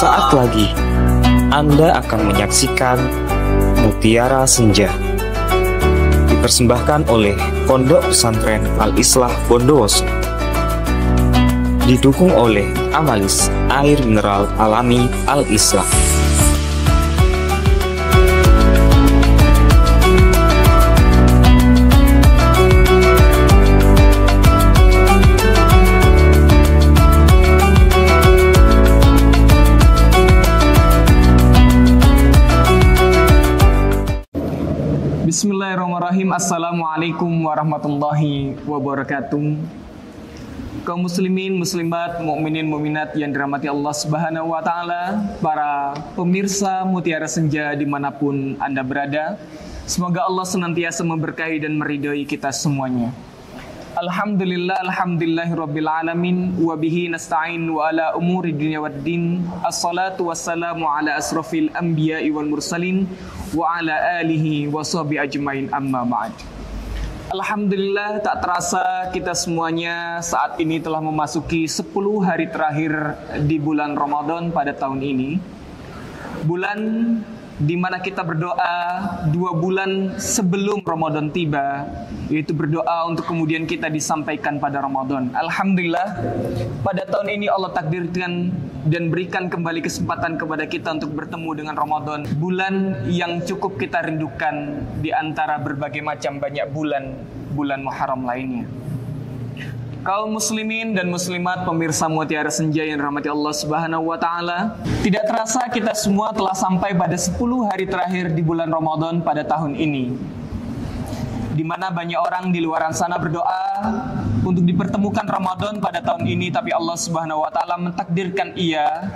Sesaat lagi Anda akan menyaksikan Mutiara Senja, dipersembahkan oleh Pondok Pesantren Al-Islah Bondowoso, didukung oleh Amalis Air Mineral Alami Al-Islah. Bismillahirrahmanirrahim. Assalamualaikum warahmatullahi wabarakatuh. Kaum muslimin, muslimat, mukminin, mukminat yang dirahmati Allah Subhanahu wa taala, para pemirsa Mutiara Senja dimanapun Anda berada, semoga Allah senantiasa memberkahi dan meridhoi kita semuanya. Alhamdulillahirabbil alamin wa bihi nasta'in wa ala umuri dunya waddin. Assalatu wassalamu ala asrofil anbiya'i wal mursalin wa ala alihi wa sahbihi ajmain, amma ba'd. Alhamdulillah, tak terasa kita semuanya saat ini telah memasuki 10 hari terakhir di bulan Ramadan pada tahun ini. Bulan di mana kita berdoa 2 bulan sebelum Ramadan tiba, yaitu berdoa untuk kemudian kita disampaikan pada Ramadan. Alhamdulillah, pada tahun ini Allah takdirkan dan berikan kembali kesempatan kepada kita untuk bertemu dengan Ramadan, bulan yang cukup kita rindukan di antara berbagai macam banyak bulan Muharram lainnya. Kaum muslimin dan muslimat, pemirsa Mutiara Senja yang dirahmati Allah Subhanahu wa taala, tidak terasa kita semua telah sampai pada 10 hari terakhir di bulan Ramadan pada tahun ini, di mana banyak orang di luar sana berdoa untuk dipertemukan Ramadan pada tahun ini, tapi Allah Subhanahu wa taala mentakdirkan ia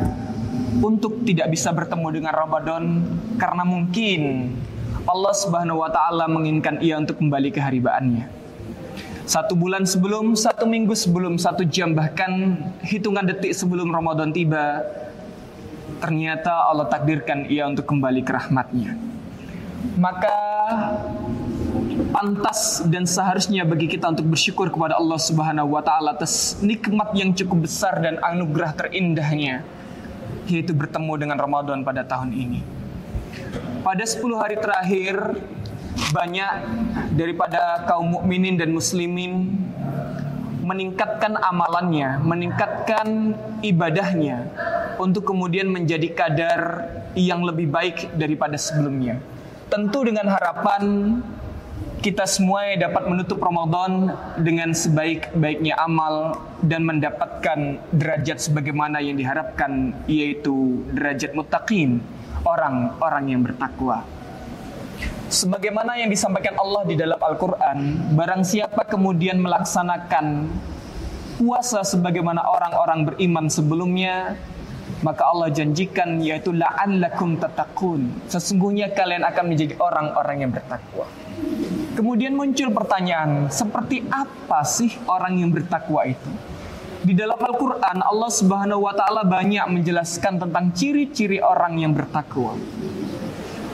untuk tidak bisa bertemu dengan Ramadan karena mungkin Allah Subhanahu wa taala menginginkan ia untuk kembali ke haribaannya. 1 bulan sebelum, 1 minggu sebelum, 1 jam, bahkan hitungan detik sebelum Ramadan tiba, ternyata Allah takdirkan ia untuk kembali ke rahmatnya. Maka pantas dan seharusnya bagi kita untuk bersyukur kepada Allah Subhanahu wa taala atas nikmat yang cukup besar dan anugerah terindahnya, yaitu bertemu dengan Ramadan pada tahun ini. Pada 10 hari terakhir, banyak daripada kaum mukminin dan muslimin meningkatkan amalannya, meningkatkan ibadahnya untuk kemudian menjadi kadar yang lebih baik daripada sebelumnya. Tentu dengan harapan kita semua dapat menutup Ramadan dengan sebaik-baiknya amal dan mendapatkan derajat sebagaimana yang diharapkan, yaitu derajat muttaqin, orang-orang yang bertakwa. Sebagaimana yang disampaikan Allah di dalam Al-Quran, barang siapa kemudian melaksanakan puasa sebagaimana orang-orang beriman sebelumnya, maka Allah janjikan, yaitu la'allakum tattaqun, sesungguhnya kalian akan menjadi orang-orang yang bertakwa. Kemudian muncul pertanyaan, seperti apa sih orang yang bertakwa itu? Di dalam Al-Quran, Allah Subhanahu wa taala banyak menjelaskan tentang ciri-ciri orang yang bertakwa.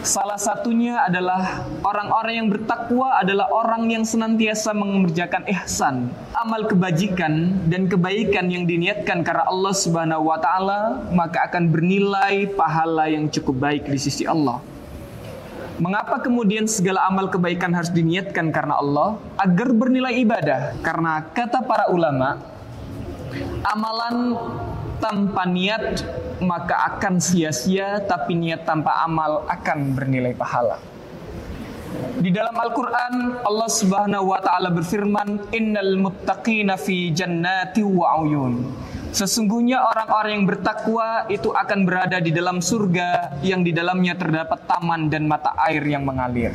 Salah satunya adalah orang-orang yang bertakwa adalah orang yang senantiasa mengerjakan ihsan, amal kebajikan dan kebaikan yang diniatkan karena Allah Subhanahu wa taala, maka akan bernilai pahala yang cukup baik di sisi Allah. Mengapa kemudian segala amal kebaikan harus diniatkan karena Allah? Agar bernilai ibadah. Karena kata para ulama, amalan tanpa niat maka akan sia-sia, tapi niat tanpa amal akan bernilai pahala. Di dalam Al-Quran, Allah Subhanahu wa ta'ala berfirman, innal muttaqina fi jannati wa uyun. Sesungguhnya orang-orang yang bertakwa itu akan berada di dalam surga yang di dalamnya terdapat taman dan mata air yang mengalir.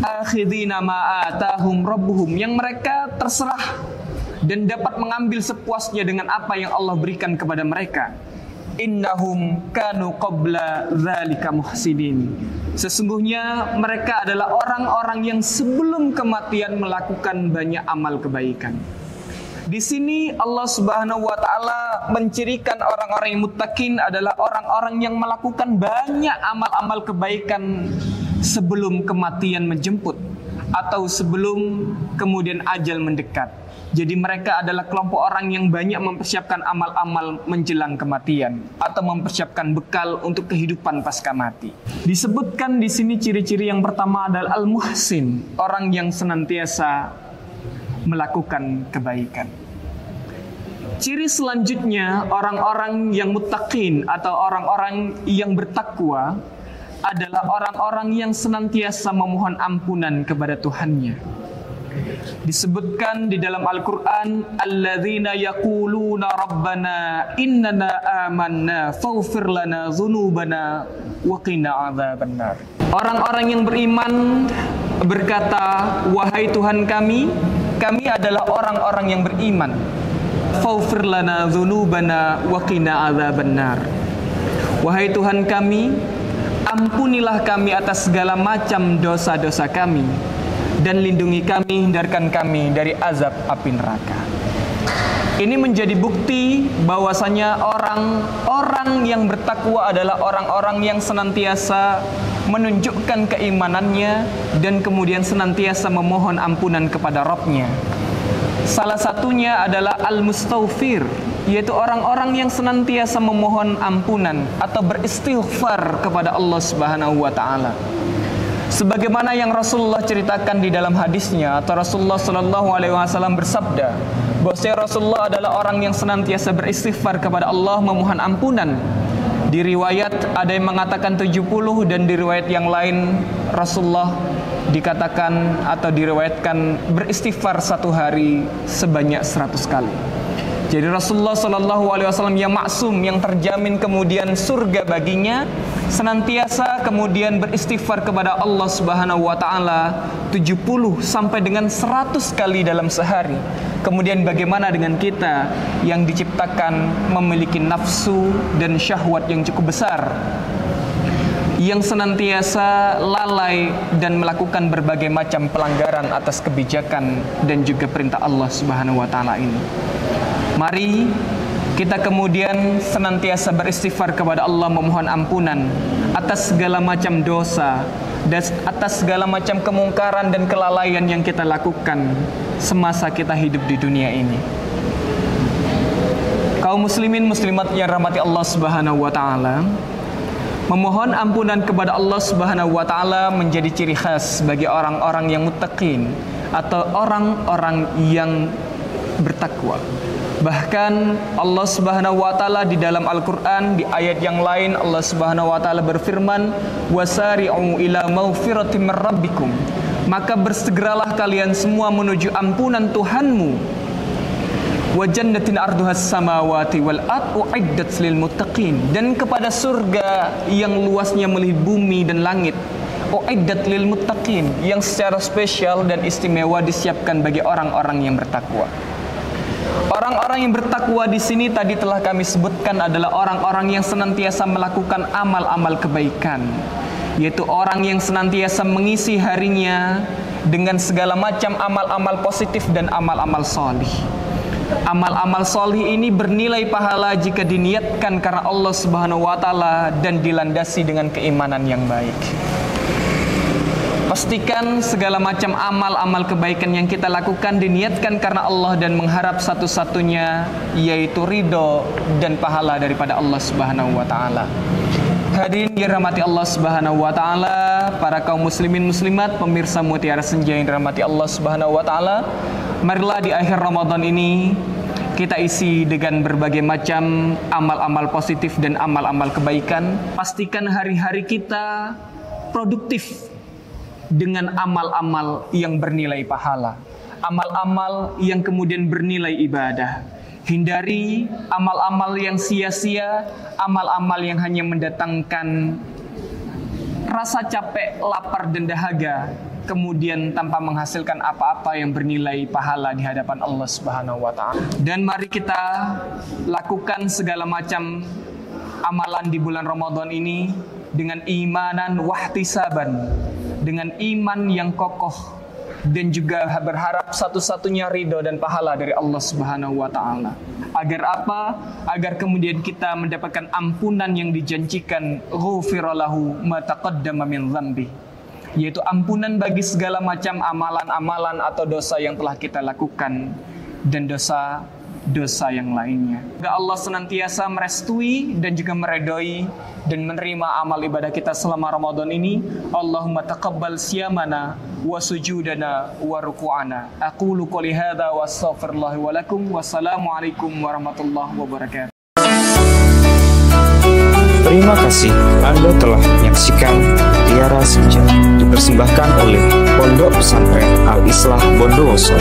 Akhidina ma atahum rabbuhum, yang mereka terserah dan dapat mengambil sepuasnya dengan apa yang Allah berikan kepada mereka. Innahum kanu qabla dzalika muhsinin. Sesungguhnya mereka adalah orang-orang yang sebelum kematian melakukan banyak amal kebaikan. Di sini Allah Subhanahu wa taala mencirikan orang-orang yang muttaqin adalah orang-orang yang melakukan banyak amal-amal kebaikan sebelum kematian menjemput atau sebelum kemudian ajal mendekat. Jadi mereka adalah kelompok orang yang banyak mempersiapkan amal-amal menjelang kematian atau mempersiapkan bekal untuk kehidupan pasca mati. Disebutkan di sini ciri-ciri yang pertama adalah al-muhsin, orang yang senantiasa melakukan kebaikan. Ciri selanjutnya orang-orang yang muttaqin atau orang-orang yang bertakwa adalah orang-orang yang senantiasa memohon ampunan kepada Tuhannya. Disebutkan di dalam Al-Quran, alladzina yaquluna rabbana innana amanna faghfir lana dzunubana wa qina adzabannar. Orang-orang yang beriman berkata, wahai Tuhan kami adalah orang-orang yang beriman. Faghfir lana dzunubana wa qina adzabannar. Wahai Tuhan kami, ampunilah kami atas segala macam dosa-dosa kami, dan lindungi kami, hindarkan kami dari azab api neraka. Ini menjadi bukti bahwasanya orang-orang yang bertakwa adalah orang-orang yang senantiasa menunjukkan keimanannya dan kemudian senantiasa memohon ampunan kepada Rabb-Nya. Salah satunya adalah al-mustaghfir, yaitu orang-orang yang senantiasa memohon ampunan atau beristighfar kepada Allah Subhanahu wa taala. Sebagaimana yang Rasulullah ceritakan di dalam hadisnya, atau Rasulullah Shallallahu Alaihi Wasallam bersabda, bahwasanya Rasulullah adalah orang yang senantiasa beristighfar kepada Allah, memohon ampunan. Di riwayat ada yang mengatakan 70, dan di riwayat yang lain Rasulullah dikatakan atau diriwayatkan beristighfar satu hari sebanyak 100 kali. Jadi Rasulullah Shallallahu Alaihi Wasallam yang maksum, yang terjamin kemudian surga baginya, senantiasa kemudian beristighfar kepada Allah Subhanahu wa taala 70 sampai dengan 100 kali dalam sehari. Kemudian bagaimana dengan kita yang diciptakan memiliki nafsu dan syahwat yang cukup besar, yang senantiasa lalai dan melakukan berbagai macam pelanggaran atas kebijakan dan juga perintah Allah Subhanahu wa taala ini. Mari kita kemudian senantiasa beristighfar kepada Allah, memohon ampunan atas segala macam dosa dan atas segala macam kemungkaran dan kelalaian yang kita lakukan semasa kita hidup di dunia ini. Kaum muslimin muslimat yang rahmati Allah Subhanahu wa taala, memohon ampunan kepada Allah Subhanahu wa taala menjadi ciri khas bagi orang-orang yang muttaqin atau orang-orang yang bertakwa. Bahkan Allah Subhanahu wa taala di dalam Al-Qur'an di ayat yang lain Allah Subhanahu wa taala berfirman, wasari'u ila maghfiratin mir rabbikum, maka bersegeralah kalian semua menuju ampunan Tuhanmu, wa jannatin arduhas samawati wal ard uiddat lil muttaqin, dan kepada surga yang luasnya meliputi bumi dan langit, uiddat lil muttaqin, yang secara spesial dan istimewa disiapkan bagi orang-orang yang bertakwa. Orang-orang yang bertakwa di sini tadi telah kami sebutkan adalah orang-orang yang senantiasa melakukan amal-amal kebaikan, yaitu orang yang senantiasa mengisi harinya dengan segala macam amal-amal positif dan amal-amal solih. Amal-amal solih ini bernilai pahala jika diniatkan karena Allah Subhanahu wa taala dan dilandasi dengan keimanan yang baik. Pastikan segala macam amal-amal kebaikan yang kita lakukan diniatkan karena Allah dan mengharap satu-satunya yaitu ridho dan pahala daripada Allah Subhanahu wa taala. Hadirin yang dirahmati Allah Subhanahu wa taala, para kaum muslimin muslimat, pemirsa Mutiara Senja yang dirahmati Allah Subhanahu wa taala, marilah di akhir Ramadan ini kita isi dengan berbagai macam amal-amal positif dan amal-amal kebaikan. Pastikan hari-hari kita produktif dengan amal-amal yang bernilai pahala, amal-amal yang kemudian bernilai ibadah. Hindari amal-amal yang sia-sia, amal-amal yang hanya mendatangkan rasa capek, lapar, dan dahaga, kemudian tanpa menghasilkan apa-apa yang bernilai pahala di hadapan Allah Subhanahu wa taala. Dan mari kita lakukan segala macam amalan di bulan Ramadan ini dengan imanan wahtisaban, dengan iman yang kokoh, dan juga berharap satu-satunya ridho dan pahala dari Allah Subhanahu wa taala. Agar apa? Agar kemudian kita mendapatkan ampunan yang dijanjikan, ghufira lahu ma taqaddama min dzambi, yaitu ampunan bagi segala macam amalan-amalan atau dosa yang telah kita lakukan dan dosa yang lainnya. Semoga Allah senantiasa merestui dan juga meredoi dan menerima amal ibadah kita selama Ramadan ini. Allahumma taqabbal siyamana wa sujudana wa ruku'ana. Aqulu qouli hadza wa astaghfirullah wa lakum. Wassalamualaikum warahmatullahi wabarakatuh. Terima kasih Anda telah menyaksikan Mutiara Senja, dipersembahkan oleh Pondok Pesantren Al-Islah Bondowoso,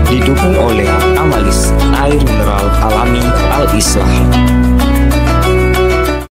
didukung oleh Amalis Air Mineral Alami Al-Islah.